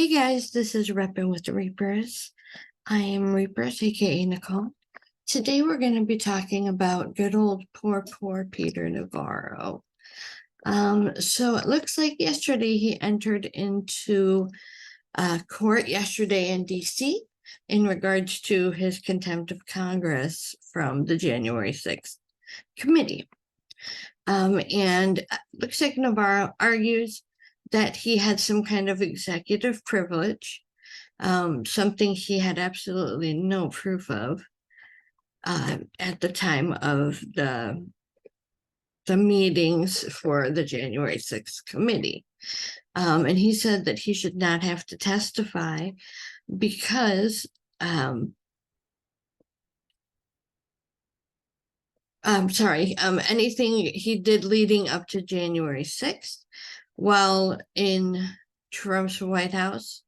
Hey guys, this is Reppin' with the Reapers. I am Reapers, aka Nicole. Today we're going to be talking about good old poor Peter Navarro. So it looks like yesterday he entered into court yesterday in DC in regards to his contempt of Congress from the January 6th committee. And looks like Navarro argues that he had some kind of executive privilege, something he had absolutely no proof of at the time of the meetings for the January 6th committee. And he said that he should not have to testify because anything he did leading up to January 6th while in Trump's White House,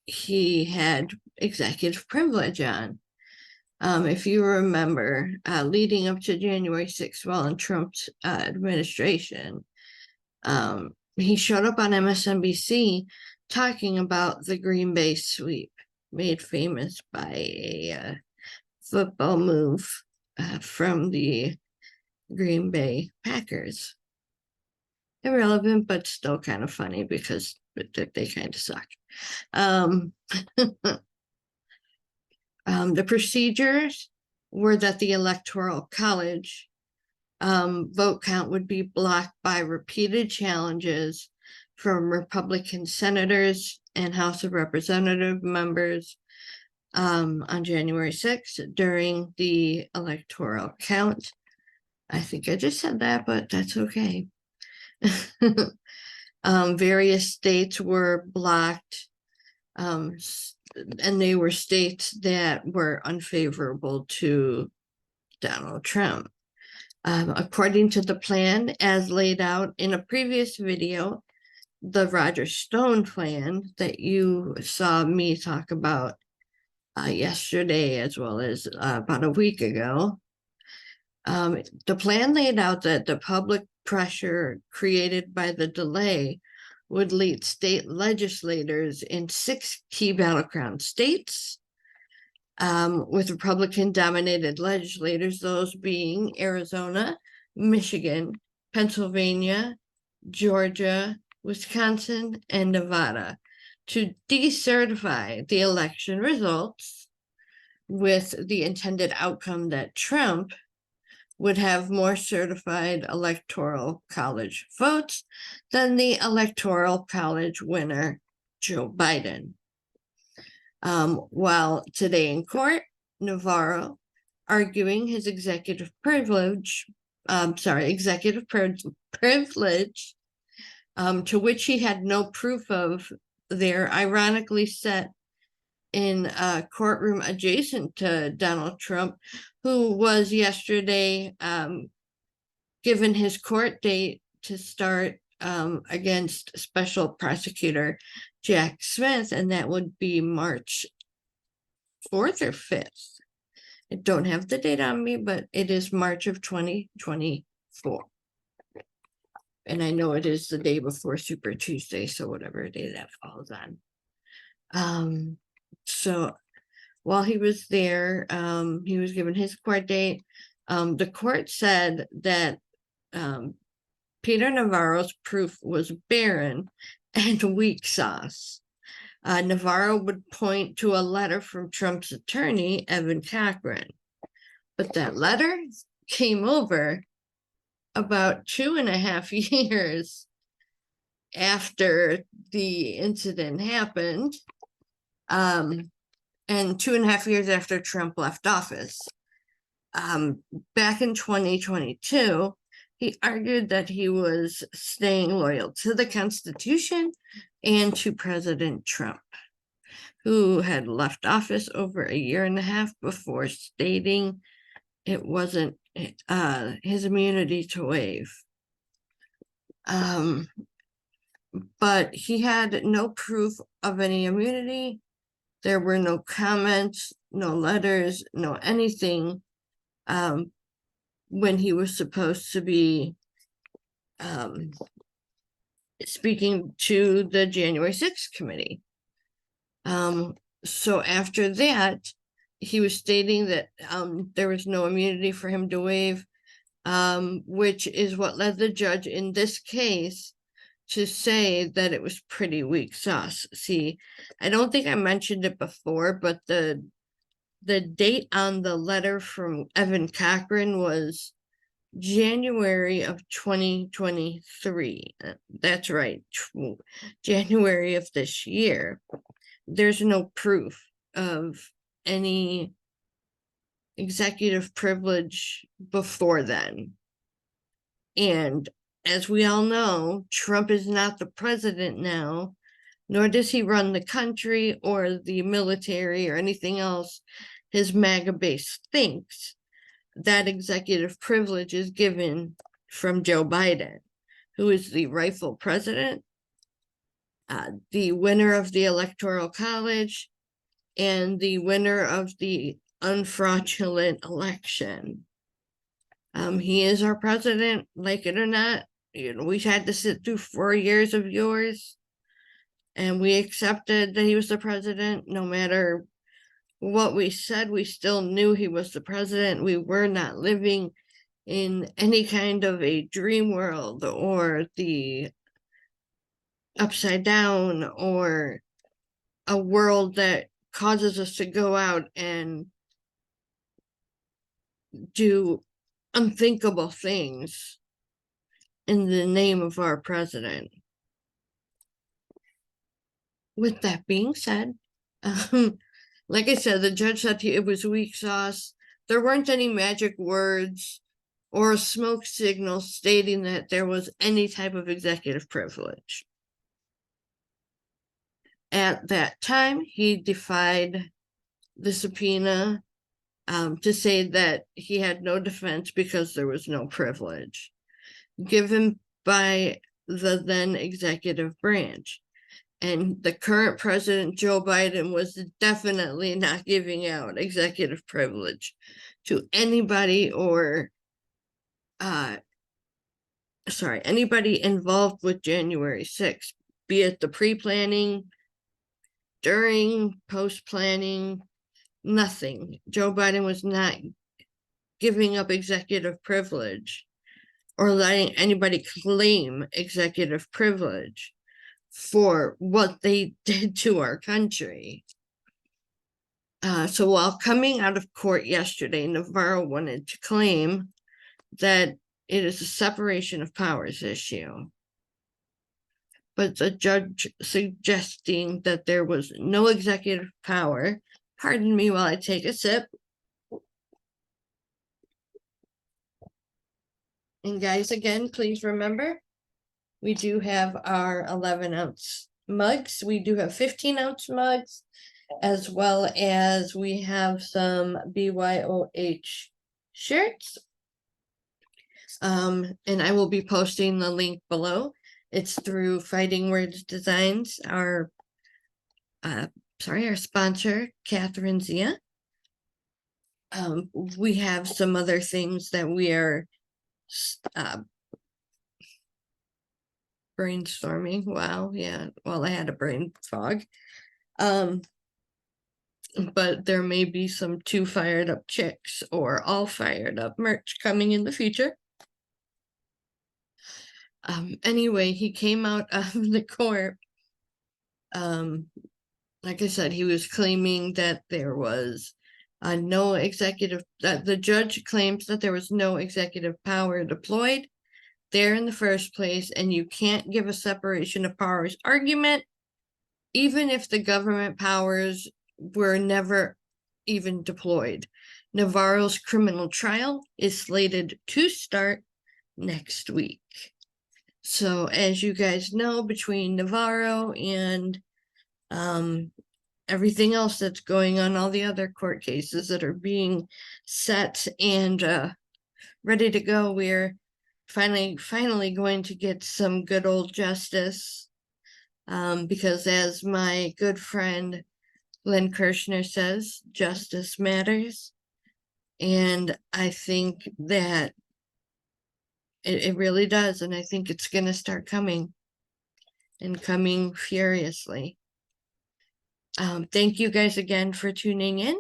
he had executive privilege on. If you remember, leading up to January 6th while in Trump's administration, he showed up on MSNBC talking about the Green Bay sweep made famous by a football move from the Green Bay Packers. Irrelevant, but still kind of funny because they kind of suck. The procedures were that the Electoral College vote count would be blocked by repeated challenges from Republican senators and House of Representative members on January 6th during the electoral count. I think I just said that, but that's okay. Various states were blocked, and they were states that were unfavorable to Donald Trump. According to the plan as laid out in a previous video, the Roger Stone plan that you saw me talk about yesterday as well as about a week ago, the plan laid out that the public pressure created by the delay would lead state legislators in 6 key battleground states, with Republican-dominated legislators, those being Arizona, Michigan, Pennsylvania, Georgia, Wisconsin, and Nevada, to decertify the election results with the intended outcome that Trump would have more certified electoral college votes than the electoral college winner, Joe Biden. While today in court, Navarro, arguing his executive privilege, to which he had no proof of, there ironically sat in a courtroom adjacent to Donald Trump, who was yesterday given his court date to start against Special Prosecutor Jack Smith, and that would be March 4th or 5th. I don't have the date on me, but it is March of 2024. And I know it is the day before Super Tuesday, so whatever day that falls on. So while he was there, he was given his court date. The court said that Peter Navarro's proof was barren and weak sauce. Navarro would point to a letter from Trump's attorney, Evan Cochran. But that letter came over about 2.5 years after the incident happened, and 2.5 years after Trump left office. Back in 2022, he argued that he was staying loyal to the Constitution and to President Trump, who had left office over a 1.5 years before, stating it wasn't his immunity to waive. But he had no proof of any immunity. There were no comments, no letters, no anything when he was supposed to be speaking to the January 6th committee. So after that, he was stating that there was no immunity for him to waive, which is what led the judge in this case to say that it was pretty weak sauce. See, I don't think I mentioned it before, but the date on the letter from Evan Cochran was January of 2023. That's right, January of this year. There's no proof of any executive privilege before then. And as we all know, Trump is not the president now, nor does he run the country or the military or anything else his MAGA base thinks. That executive privilege is given from Joe Biden, who is the rightful president, the winner of the Electoral College, and the winner of the unfraudulent election. He is our president, like it or not. We had to sit through 4 years of yours, and we accepted that he was the president. No matter what we said, we still knew he was the president. We were not living in any kind of a dream world or the upside down or a world that causes us to go out and do unthinkable things in the name of our president. With that being said, like I said, the judge said it was weak sauce. There weren't any magic words or a smoke signal stating that there was any type of executive privilege. At that time, he defied the subpoena to say that he had no defense because there was no privilege given by the then executive branch. And the current president, Joe Biden, was definitely not giving out executive privilege to anybody or anybody involved with January 6th, be it the pre-planning, during, post-planning, nothing. Joe Biden was not giving up executive privilege or letting anybody claim executive privilege for what they did to our country. So while coming out of court yesterday, Navarro wanted to claim that it is a separation of powers issue. But the judge suggesting that there was no executive power, pardon me while I take a sip. And guys, again, please remember, we do have our 11-ounce mugs. We do have 15-ounce mugs, as well as we have some BYOH shirts. And I will be posting the link below. It's through Fighting Words Designs, our sponsor, Catherine Zia. We have some other things that we are brainstorming. Wow, yeah. Well, I had a brain fog. But there may be some Two Fired Up Chicks or All Fired Up merch coming in the future. Anyway, he came out of the court. Like I said, he was claiming that there was no executive, that the judge claims that there was no executive power deployed there in the first place, and you can't give a separation of powers argument, even if the government powers were never even deployed. Navarro's criminal trial is slated to start next week. So as you guys know, between Navarro and everything else that's going on, all the other court cases that are being set and ready to go, we're finally going to get some good old justice. Because as my good friend Lynn Kirshner says, justice matters. And I think that it really does. And I think it's going to start coming. and coming furiously. Thank you guys again for tuning in.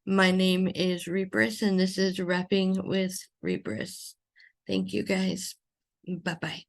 My name is Rebris, and this is Repping with Rebris. Thank you guys. Bye-bye.